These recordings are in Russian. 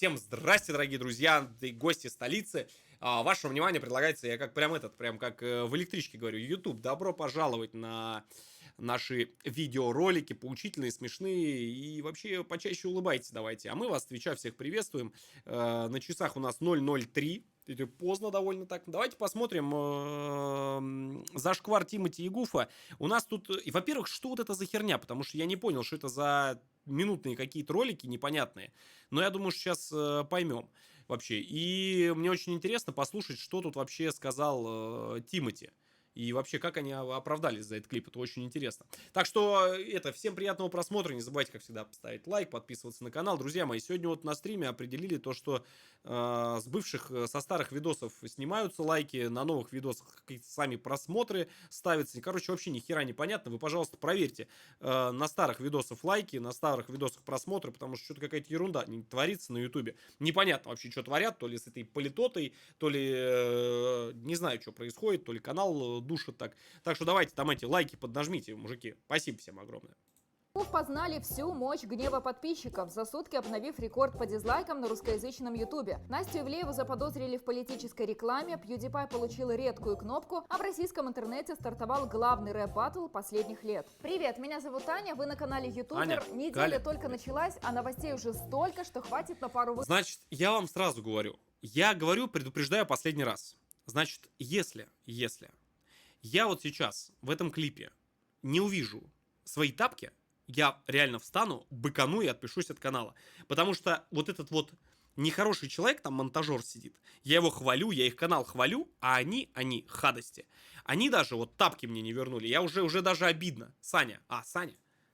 Всем здрасте, дорогие друзья и гости столицы. Вашему вниманию предлагается, я как прям как в электричке говорю, YouTube. Добро пожаловать на наши видеоролики, поучительные, смешные и вообще почаще улыбайтесь давайте. А мы вас, Твича, всех приветствуем. На часах у нас 0:03. Это поздно довольно так. Давайте посмотрим зашквар Тимати и Гуфа. У нас тут... Во-первых, что вот это за херня? Потому что я не понял, что это за минутные какие-то ролики непонятные. Но я думаю, что сейчас поймем вообще. И мне очень интересно послушать, что тут вообще сказал Тимати. И вообще, как они оправдались за этот клип, это очень интересно. Так что, всем приятного просмотра. Не забывайте, как всегда, поставить лайк, подписываться на канал. Друзья мои, сегодня вот на стриме определили то, что со старых видосов снимаются лайки, на новых видосах какие-то сами просмотры ставятся. Короче, вообще ни хера не понятно. Вы, пожалуйста, проверьте на старых видосах лайки, на старых видосах просмотры, потому что что-то какая-то ерунда не творится на ютубе. Непонятно вообще, что творят, то ли с этой политотой, то ли не знаю, что происходит, то ли канал душит так. Так что давайте там эти лайки поднажмите, мужики. Спасибо всем огромное. Познали всю мощь гнева подписчиков, за сутки обновив рекорд по дизлайкам на русскоязычном ютубе. Настю Ивлееву заподозрили в политической рекламе, PewDiePie получил редкую кнопку, а в российском интернете стартовал главный рэп-баттл последних лет. Привет, меня зовут Аня, вы на канале Ютубер. Неделя Галя. только началась, а новостей уже столько, что хватит на пару выпусков. Значит, я вам сразу говорю. Предупреждаю последний раз. Значит, если я вот сейчас в этом клипе не увижу свои тапки, я реально встану, быкану и отпишусь от канала. Потому что вот этот вот нехороший человек, там монтажер сидит, я его хвалю, я их канал хвалю, а они гадости. Они даже вот тапки мне не вернули, я уже даже обидно. Саня.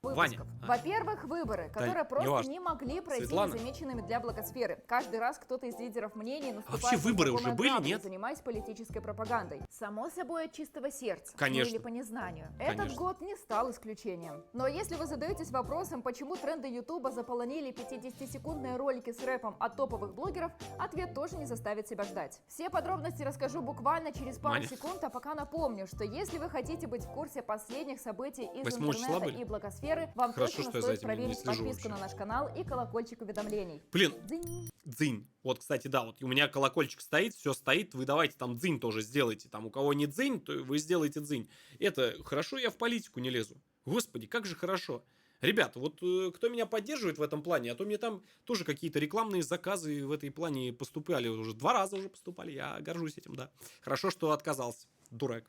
Ваня. Во-первых, выборы, которые просто неважно. не могли пройти Светлана. незамеченными для блогосферы. Каждый раз кто-то из лидеров мнений наступает вообще выборы на уже законную были, правду, нет? занимаясь политической пропагандой. Само собой, от чистого сердца. Конечно. Ну или по незнанию. Конечно. Этот год не стал исключением. Но если вы задаетесь вопросом, почему тренды Ютуба заполонили 50-секундные ролики с рэпом от топовых блогеров, ответ тоже не заставит себя ждать. Все подробности расскажу буквально через пару Маня. секунд, а пока напомню, что если вы хотите быть в курсе последних событий из 8 числа интернета были? и блогосферы, вам Хорошо, точно что я за стоит этим не проверить слежу подписку вообще. на наш канал и колокольчик уведомлений. Блин, Дзынь. дзынь. Вот, кстати, да, вот у меня колокольчик стоит, все стоит, вы давайте там дзынь тоже сделайте. Там у кого не дзынь, то вы сделайте дзынь. Это хорошо, я в политику не лезу. Господи, как же хорошо. Ребята, вот кто меня поддерживает в этом плане, а то мне там тоже какие-то рекламные заказы в этой плане поступали. Уже 2 раза уже поступали, я горжусь этим, да. Хорошо, что отказался, дурак,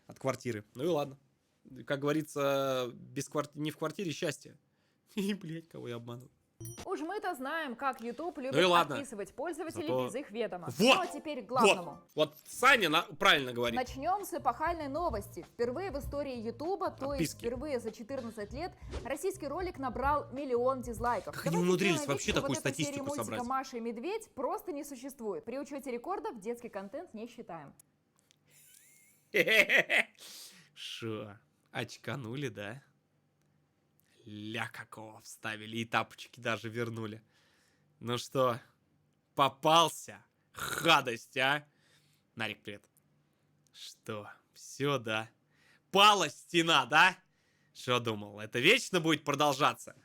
от квартиры. Ну и ладно. Как говорится, не в квартире счастье. И, блядь, кого я обманываю. Уж мы-то знаем, как YouTube любит Ну и ладно. отписывать пользователей Зато- без их ведома. Вот! Ну а теперь к главному. Вот Саня правильно говорит. Начнем с эпохальной новости. Впервые в истории Ютуба, то есть Отписки. впервые за 14 лет, российский ролик набрал 1 миллион дизлайков. Как они Давайте умудрились сделаем вообще вид, что такую вот этой серии статистику мультика собрать? «Маша и Медведь» просто не существует. При учете рекордов детский контент не считаем. Шо, очканули, да? Ля какого вставили, и тапочки даже вернули. Ну что, попался? Гадость, а? Нарик, привет. Что, все, да? Пала стена, да? Что думал, это вечно будет продолжаться?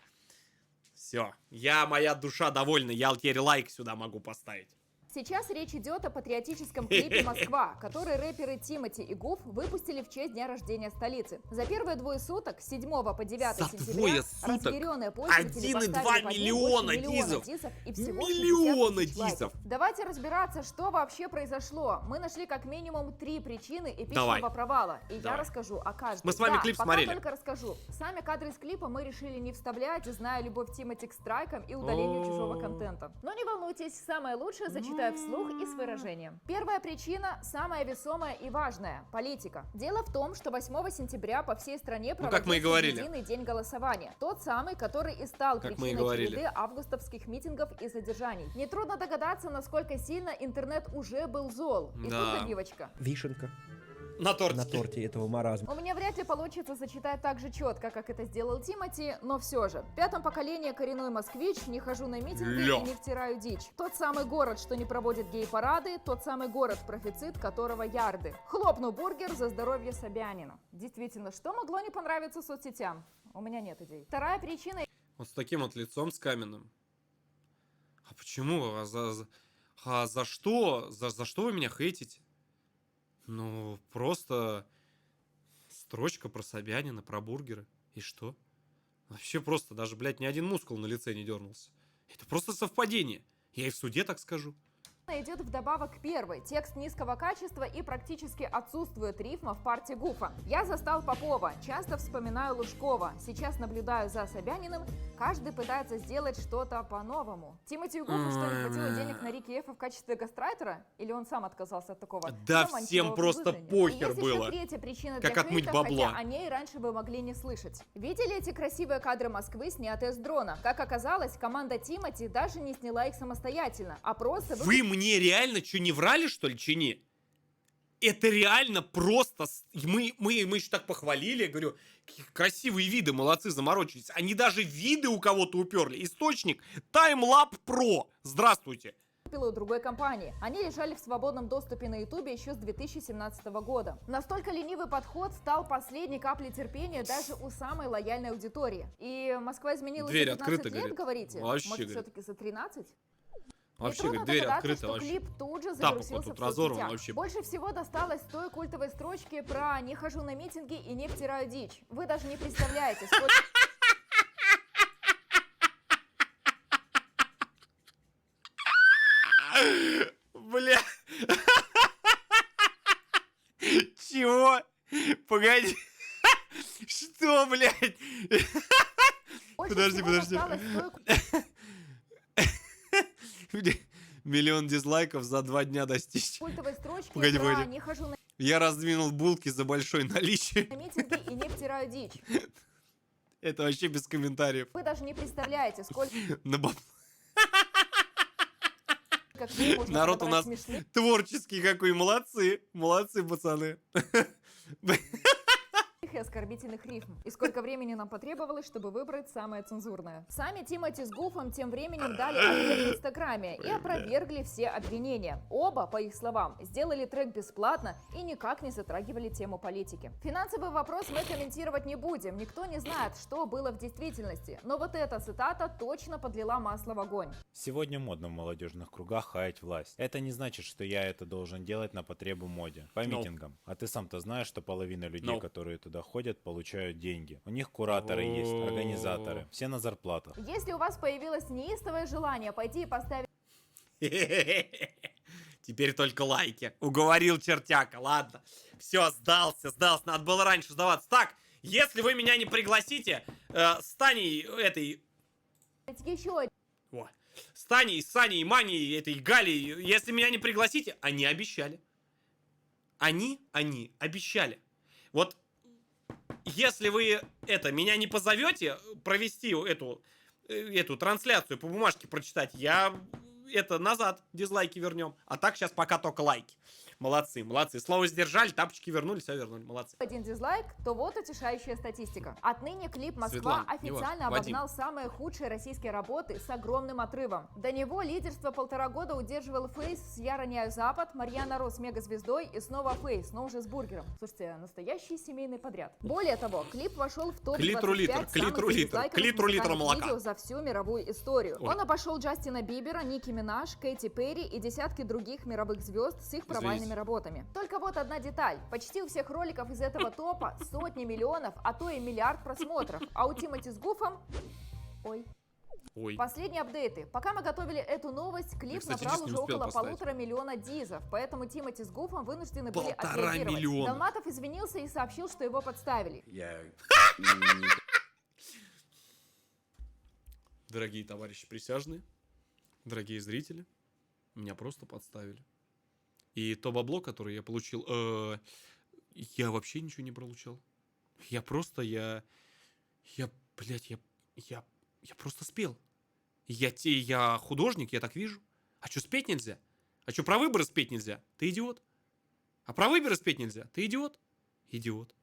Все, моя душа довольна, я теперь лайк сюда могу поставить. Сейчас речь идет о патриотическом клипе «Москва», который рэперы Тимати и Гуф выпустили в честь дня рождения столицы. За первые 2 суток, с 7 по 9 За сентября, 2 суток разъяренные пользователи 1,2 поставили под ним миллиона больше миллиона дизов. и всего 60 Миллиона тысяч лайков. дизов. Давайте разбираться, что вообще произошло. Мы нашли как минимум 3 причины эпичного Давай. провала, и я Давай. расскажу о каждой. Мы с вами Да, клип пока смотрели. только расскажу. Сами кадры из клипа мы решили не вставлять, зная любовь Тимати к страйкам и удалению О. чужого контента. Но не волнуйтесь, самое лучшее зачитаю вслух и с выражением. Первая причина, самая весомая и важная – политика. Дело в том, что 8 сентября по всей стране как мы и проводился говорили. единый день голосования. Тот самый, который и стал Как мы и причиной говорили. череды августовских митингов и задержаний. Нетрудно догадаться, насколько сильно интернет уже был зол. И Да. тут добивочка. Вишенка На торте. на торте этого маразма. У меня вряд ли получится зачитать так же четко, как это сделал Тимати, но все же. В 5-м поколении коренной москвич, не хожу на митинги Ля. и не втираю дичь. Тот самый город, что не проводит гей-парады, тот самый город, профицит которого ярды. Хлопну бургер за здоровье Собянина. Действительно, что могло не понравиться соцсетям? У меня нет идей. Вторая причина. Вот с таким вот лицом, с каменным. А почему? За что? За что вы меня хейтите? Ну, просто строчка про Собянина, про бургеры. И что? Вообще просто даже, блядь, ни один мускул на лице не дернулся. Это просто совпадение. Я и в суде так скажу. Идет вдобавок к первой. Текст низкого качества и практически отсутствует рифма в парте Гуфа. Я застал Попова, часто вспоминаю Лужкова. Сейчас наблюдаю за Собяниным. Каждый пытается сделать что-то по-новому. Тимати Гуфу что, не хватило денег на Рики Эфа в качестве гастрайтера? Или он сам отказался от такого? Да всем просто похер есть было. Еще третья причина Как для отмыть хейта, бабла. хотя о ней раньше вы могли не слышать. Видели эти красивые кадры Москвы, снятые с дрона? Как оказалось, команда Тимати даже не сняла их самостоятельно, а просто... Вы мне реально что, не врали, что ли, чини? Это реально просто... Мы еще так похвалили, я говорю, какие красивые виды, молодцы, заморочились. Они даже виды у кого-то уперли. Источник TimeLab Pro. Здравствуйте. У другой компании. Они лежали в свободном доступе на Ютубе еще с 2017 года. Настолько ленивый подход стал последней каплей терпения даже у самой лояльной аудитории. И Москва изменилась Дверь за 15 открыта, лет, говорите? Вообще, Может, говорит. все-таки за 13? Вообще, Нетрудно говорит, дверь догадаться, открыта что вообще. клип тут же Тапок вот завирусился тут в разорван соцсетях. вообще. Больше всего досталось той культовой строчке про «не хожу на митинги и не втираю дичь». Вы даже не представляете, сколько... Бля. Чего? Погоди. Что, блядь? Больше Подожди, всего подожди. досталось той Миллион дизлайков за 2 дня достичь. культовой строчке Погоди, про погоди. «не хожу на Я раздвинул булки за большое наличие. митинги и не втираю дичь». Это вообще без комментариев. Вы даже не представляете, сколько На баб- книг можно Народ у подобрать нас смешных творческий какой. Молодцы. Молодцы, пацаны. и оскорбительных рифм. И сколько времени нам потребовалось, чтобы выбрать самое цензурное. Сами Тимати с Гуфом тем временем дали ответ в Инстаграме и опровергли все обвинения. Оба, по их словам, сделали трек бесплатно и никак не затрагивали тему политики. Финансовый вопрос мы комментировать не будем. Никто не знает, что было в действительности. Но вот эта цитата точно подлила масло в огонь. Сегодня модно в молодежных кругах хаять власть. Это не значит, что я это должен делать на потребу моде. По митингам. А ты сам-то знаешь, что половина людей, которые туда ходят, получают деньги. У них кураторы есть, организаторы. Все на зарплатах. Если у вас появилось неистовое желание пойти и поставить Теперь только лайки. Уговорил чертяка. Ладно. Все, сдался. Надо было раньше сдаваться. Так, если вы меня не пригласите, с Таней этой... еще О, с Таней, с Саней, Маней, этой Галей, если меня не пригласите, они обещали. Они обещали. Вот, если вы меня не позовете провести эту трансляцию по бумажке прочитать, я назад дизлайки вернем. А так сейчас пока только лайки. Молодцы. Слово сдержали, тапочки вернули, все вернули. Молодцы. один дизлайк, то вот утешающая статистика. Отныне клип «Москва» Светлана, официально неважно. Вадим. обогнал самые худшие российские работы с огромным отрывом. До него лидерство 1,5 года удерживал Фейс с «Я роняю Запад», Марьяна Ро с мегазвездой и снова Фейс, но уже с бургером. Слушайте, настоящий семейный подряд. Более того, клип вошел в топ-25 Клитру-литра молока. видео за всю мировую историю. Ой. Он обошел Джастина Бибера, Ники Минаж, Кэти Перри и десятки других мировых звезд с их провальными работами. Только вот одна деталь. Почти у всех роликов из этого топа сотни миллионов, а то и миллиард просмотров. А у Тимати с Гуфом... Ой. Последние апдейты. Пока мы готовили эту новость, клип кстати, набрал диск не уже успел около поставить. 1,5 миллиона дизов, поэтому Тимати с Гуфом вынуждены были 1,5 отреагировать. миллиона. Долматов извинился и сообщил, что его подставили. Дорогие товарищи присяжные, дорогие зрители, меня просто подставили. И то бабло, которое я получил, я вообще ничего не получал. Я просто спел. Я художник, я так вижу. А что, спеть нельзя? А что, про выборы спеть нельзя? Ты идиот. А про выборы спеть нельзя? Ты идиот. Идиот.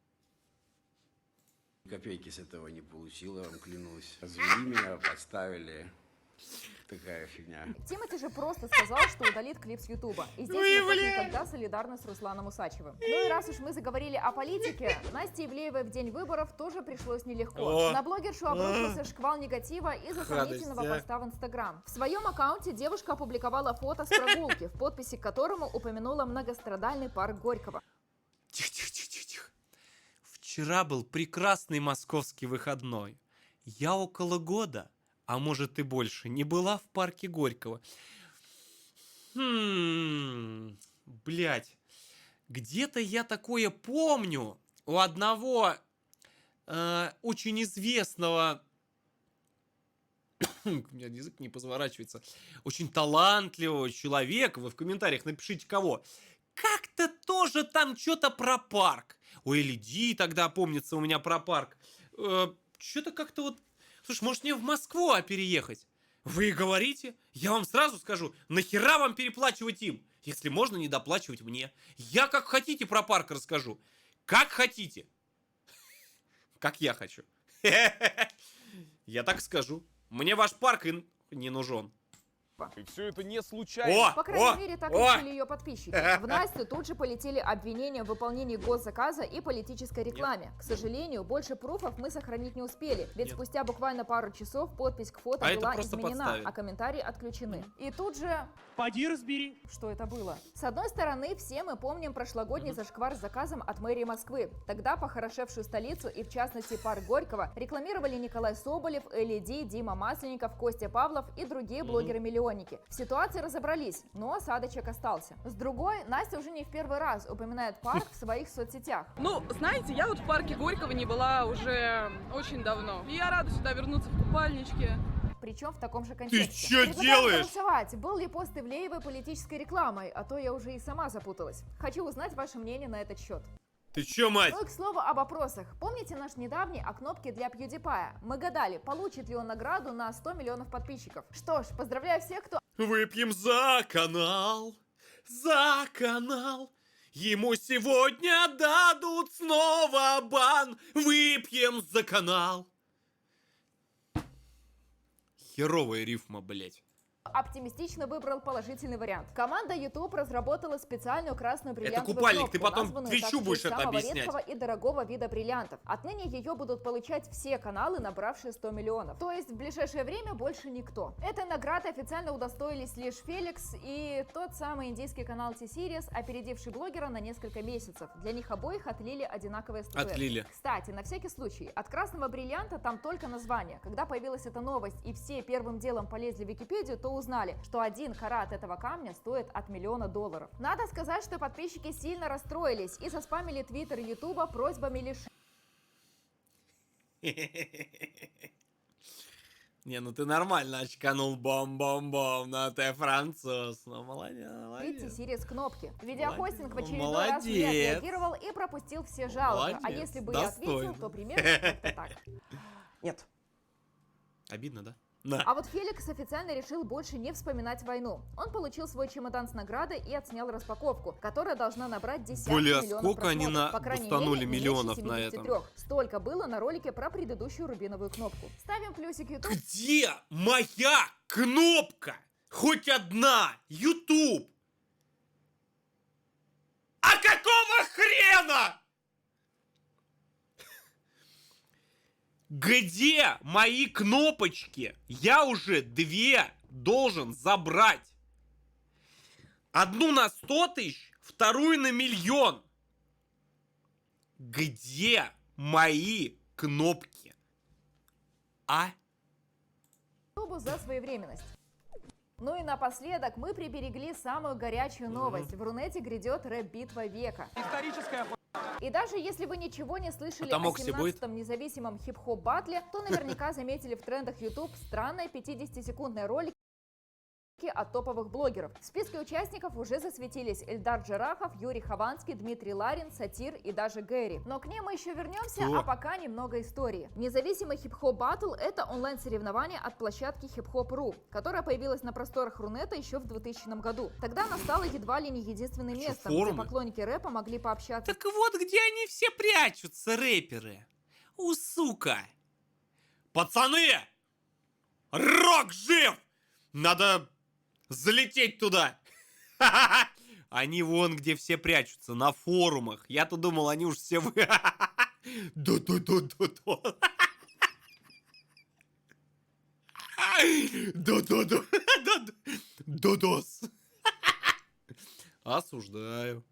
Копейки с этого не получил, я вам клянусь. Развели меня, подставили. Такая фигня. Тимати же просто сказал, что удалит клип с Ютуба. И здесь мы как никогда солидарны с Русланом Усачевым. Ну и раз уж мы заговорили о политике, Насте Ивлеевой в день выборов тоже пришлось нелегко. На блогершу обрушился шквал негатива из-за сомнительного поста в Инстаграм. В своем аккаунте девушка опубликовала фото с прогулки, в подписи к которому упомянула многострадальный парк Горького. Тихо. Вчера был прекрасный московский выходной. Я около года, а может и больше, не была в парке Горького. Блять. Где-то я такое помню у одного очень известного... У меня язык не позворачивается. Очень талантливого человека. Вы в комментариях напишите, кого. Как-то тоже там что-то про парк. У LED тогда, помнится, у меня про парк. Что-то как-то вот... Слушай, может мне в Москву переехать? Вы говорите? Я вам сразу скажу, нахера вам переплачивать им? Если можно, не доплачивать мне. Я как хотите про парк расскажу. Как хотите. Как я хочу. Я так скажу. Мне ваш парк не нужен. И все это не случайно. По крайней мере, так решили ее подписчики. В Настю тут же полетели обвинения в выполнении госзаказа и политической рекламе. К сожалению, больше пруфов мы сохранить не успели, ведь спустя буквально пару часов подпись к фото была изменена, а комментарии отключены. И тут же... Поди разбери. Что это было? С одной стороны, все мы помним прошлогодний зашквар с заказом от мэрии Москвы. Тогда похорошевшую столицу и, в частности, парк Горького рекламировали Николай Соболев, LED, Дима Масленников, Костя Павлов и другие блогеры-миллионники. В ситуации разобрались, но осадочек остался. С другой, Настя уже не в первый раз упоминает парк в своих соцсетях. Ну, знаете, я вот в парке Горького не была уже очень давно. И я рада сюда вернуться в купальничке. Причем в таком же контексте. Ты что делаешь? Голосовать, был ли пост Ивлеевой политической рекламой, а то я уже и сама запуталась. Хочу узнать ваше мнение на этот счет. Ты чё, мать? Ну и к слову об опросах. Помните наш недавний о кнопке для PewDiePie? Мы гадали, получит ли он награду на 100 миллионов подписчиков. Что ж, поздравляю всех, кто... Выпьем за канал, за канал. Ему сегодня дадут снова бан. Выпьем за канал. Херовая рифма, блять. Оптимистично выбрал положительный вариант. Команда YouTube разработала специальную красную бриллиантовую купальник, кнопку, ты потом названную Твичу так в будешь честь это самого объяснять. редкого и дорогого вида бриллиантов. Отныне ее будут получать все каналы, набравшие 100 миллионов. То есть в ближайшее время больше никто. Этой награды официально удостоились лишь Феликс и тот самый индийский канал T-Series, опередивший блогера на несколько месяцев. Для них обоих отлили одинаковые статуэтки. Отлили. Кстати, на всякий случай, от красного бриллианта там только название. Когда появилась эта новость и все первым делом полезли в Википедию, то узнали, что 1 карат этого камня стоит от $1 миллиона. Надо сказать, что подписчики сильно расстроились и заспамили твиттер и ютуба просьбами лишить. Не, ну ты нормально очканул бом-бом-бом, но ты француз. Ну, молодец. T-Series кнопки. Видеохостинг в очередной раз не Молодец. отреагировал и пропустил все жалобы. А Молодец. если бы я ответил, Достойно. то примерно как-то так. Нет. Обидно, да? На. А вот Феликс официально решил больше не вспоминать войну. Он получил свой чемодан с наградой и отснял распаковку, которая должна набрать десятки Бля, миллионов сколько они просмотров. По крайней бустанули мере, не миллионов меньше на этом? 73. Столько было на ролике про предыдущую рубиновую кнопку. Ставим плюсик YouTube. Где моя кнопка? Хоть одна! YouTube! А какого хрена? Где мои кнопочки? Я уже 2 должен забрать. Одну на 100 тысяч, вторую на 1 000 000. Где мои кнопки? А? За своевременность. Ну и напоследок мы приберегли самую горячую новость. В Рунете грядет рэп-битва века. Историческая И даже если вы ничего не слышали там о Окси будет? 17-м независимом хип-хоп батле, то наверняка заметили в трендах YouTube странные 50-секундные ролики от топовых блогеров. В списке участников уже засветились Эльдар Джарахов, Юрий Хованский, Дмитрий Ларин, Сатир и даже Гэри. Но к ним мы еще вернемся, Кто? а пока немного истории. Независимый хип-хоп батл — это онлайн-соревнование от площадки Hip-Hop.ru, которая появилась на просторах Рунета еще в 2000 году. Тогда она стала едва ли не единственным Что, местом, где форумы? поклонники рэпа могли пообщаться. Так вот, где они все прячутся, рэперы? У сука! Пацаны! Рок жив! Надо залететь туда. Они вон где все прячутся, на форумах. Я-то думал, они уж все... Да-да-да-да-да. Да-да-да. Да-дос. Осуждаю.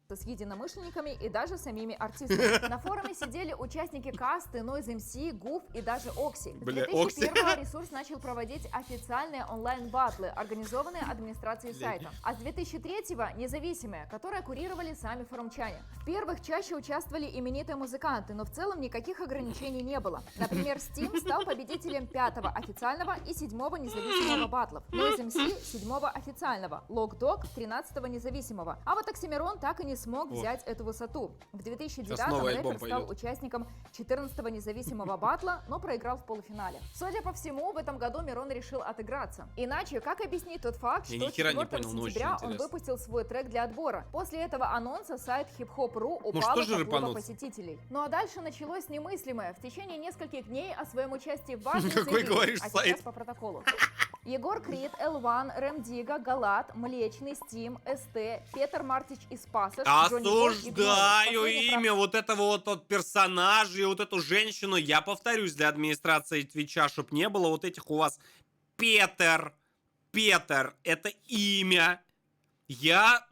С единомышленниками и даже самими артистами. На форуме сидели участники касты, Noise MC, Гуф и даже Окси. С Бля, 2001-го ресурс начал проводить официальные онлайн-баттлы, организованные администрацией сайта. А с 2003-го независимые, которые курировали сами форумчане. В первых чаще участвовали именитые музыканты, но в целом никаких ограничений не было. Например, Steam стал победителем 5-го официального и 7-го независимого баттлов. Noise MC 7-го официального, Logdog 13-го независимого. А вот Оксимирон так и не смог взять эту высоту. В 2009-м рэпер стал участником 14-го независимого батла, но проиграл в полуфинале. Судя по всему, в этом году Мирон решил отыграться. Иначе, как объяснить тот факт, что 4 сентября он выпустил свой трек для отбора? После этого анонса сайт hiphop.ru упал от наплыва посетителей. Ну а дальше началось немыслимое. В течение нескольких дней о своем участии в батле заявили, а сейчас по протоколу. Егор Крид, L1, Рэм Дига, Галат, Млечный, Стим, СТ, Петр Мартич из Пасаш, осуждаю имя вот этого вот персонажа и вот эту женщину. Я повторюсь для администрации Твича, чтоб не было вот этих у вас Петр, это имя. Я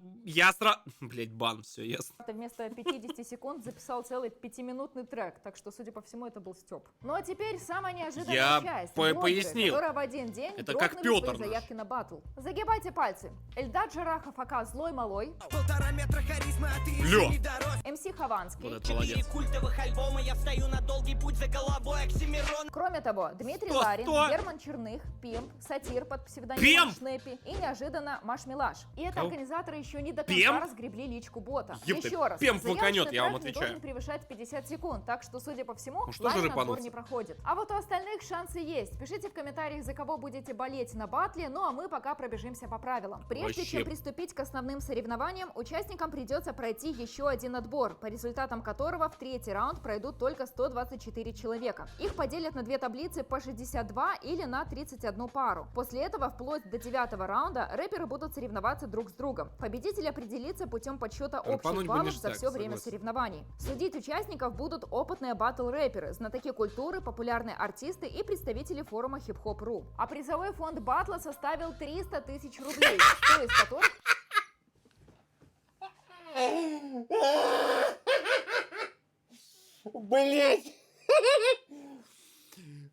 сразу... Блять, бан, все ясно. Вместо 50 секунд записал целый 5-минутный трек, так что, судя по всему, это был Степ. Ну а теперь самая неожиданная часть. Пояснил. Которая в один день это как Петр свои заявки на батл. Загибайте пальцы. Эльдар Джарахов, АК Злой Малой. Полтора метра харизмы, а ты Лё. не дорос. МС Хованский. Вот это молодец. Культовых альбома, я встаю на долгий путь за головой Оксимирон. Кроме того, Дмитрий Кто? Ларин, Герман Черных, Пимп, Сатир под псевдонимом Пимп? Шнепи и неожиданно Маш Милаш. И это организаторы еще не до конца Пимп? разгребли личку бота. Ёпта, Еще раз, Пимп выканет, я вам заявочный трек не отвечаю. должен превышать 50 секунд, так что, судя по всему, Ну что же лайн-отбор рыпануться? не проходит. А вот у остальных шансы есть. Пишите в комментариях, за кого будете болеть на батле, ну а мы пока пробежимся по правилам. Прежде Вообще. чем приступить к основным соревнованиям, участникам придется пройти еще один отбор, по результатам которого в третий раунд пройдут только 124 человека. Их поделят на две таблицы по 62 или на 31 пару. После этого, вплоть до 9-го раунда, рэперы будут соревноваться друг с другом. Победитель определится путем подсчета общих Рапануть бы баллов ништяк, за все время согласен. соревнований. Судить участников будут опытные батл-рэперы, знатоки культуры, популярные артисты и представители форума hiphop.ru. А призовой фонд батла составил 300 тысяч рублей, то из которых... Блять.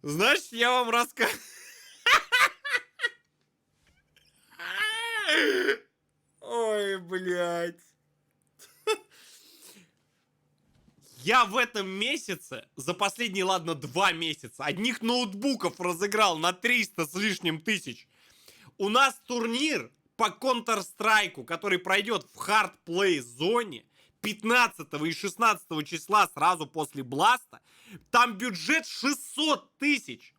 Значит, я вам расскажу. Ой, блядь. Я в этом месяце, за последние, ладно, 2 месяца, одних ноутбуков разыграл на 300 с лишним тысяч. У нас турнир по Counter-Strike, который пройдет в хардплей зоне 15 и 16 числа сразу после Бласта. Там бюджет 600 тысяч.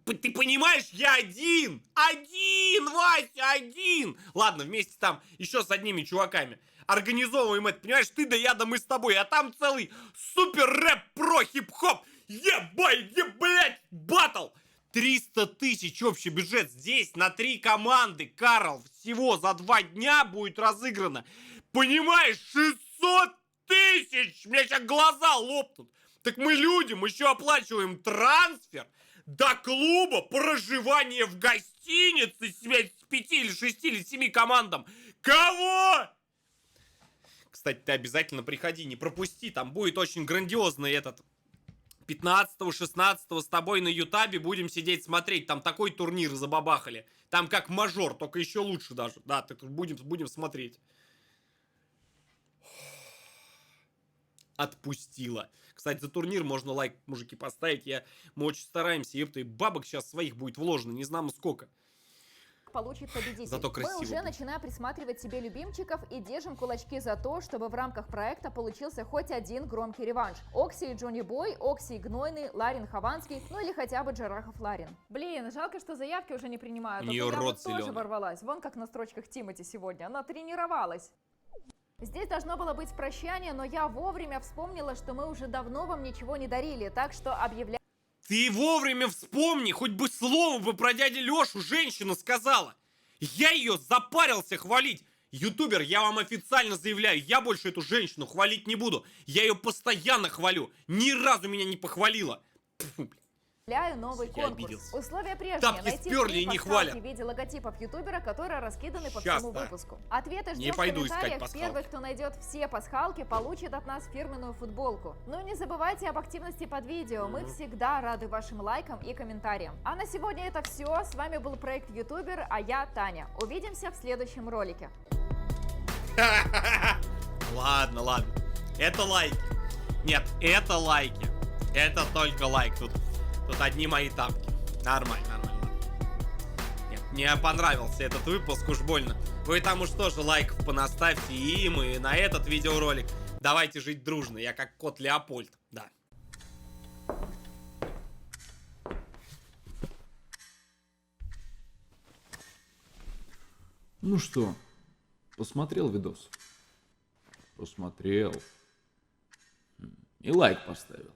Ты понимаешь, я один, Вася, один. Ладно, вместе там еще с одними чуваками организовываем это, понимаешь, ты да я, да мы с тобой, а там целый супер рэп про хип-хоп, блять, батл. 300 тысяч общий бюджет здесь на 3 команды, Карл, всего за 2 дня будет разыграно. Понимаешь, 600 тысяч, у меня сейчас глаза лопнут. Так мы людям еще оплачиваем трансфер до клуба, проживание в гостинице с 5 или 6 или 7 командам. Кого? Кстати, ты обязательно приходи, не пропусти, там будет очень грандиозный этот 15-16 с тобой на Ютабе будем сидеть смотреть, там такой турнир забабахали, там как мажор, только еще лучше даже, да, так будем смотреть. Отпустила. Кстати, за турнир можно лайк, мужики, поставить, мы очень стараемся, и бабок сейчас своих будет вложено, не знамо сколько. Получит победитель. Зато красиво. Мы уже начинаем присматривать себе любимчиков и держим кулачки за то, чтобы в рамках проекта получился хоть один громкий реванш. Окси и Джонни Бой, Окси и Гнойный, Ларин Хованский, ну или хотя бы Джарахов Ларин. Блин, жалко, что заявки уже не принимают. У нее рот тоже зеленый. ворвалась. Вон как на строчках Тимати сегодня. Она тренировалась. Здесь должно было быть прощание, но я вовремя вспомнила, что мы уже давно вам ничего не дарили, так что объявляю Ты вовремя вспомни, хоть бы слово бы про дядю Лешу женщина сказала. Я ее запарился хвалить. Ютубер, я вам официально заявляю, я больше эту женщину хвалить не буду. Я ее постоянно хвалю. Ни разу меня не похвалила. Фу, блин. Новый Я конкурс. обиделся. Условия прежние. Тапки Найти сперли три и не пасхалки хвалят. в виде логотипов ютубера, которые раскиданы по Щас, всему да. выпуску. Ответы Не ждем в пойду искать комментариях. пасхалки. Первый, кто найдет все пасхалки, получит от нас фирменную футболку. Ну и не забывайте об активности под видео. Мы всегда рады вашим лайкам и комментариям. А на сегодня это все. С вами был проект Ютубер, а я Таня. Увидимся в следующем ролике. Ладно, ладно. Это лайки. Нет, это лайки. Это только лайк. Тут одни мои тапки. Нормально, нормально. Нет, мне понравился этот выпуск, уж больно. Вы там уж тоже лайков понаставьте и им, и на этот видеоролик. Давайте жить дружно. Я как кот Леопольд. Да. Ну что, посмотрел видос? Посмотрел. И лайк поставил.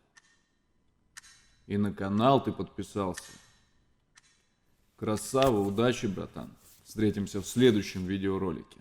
И на канал ты подписался. Красава, удачи, братан. Встретимся в следующем видеоролике.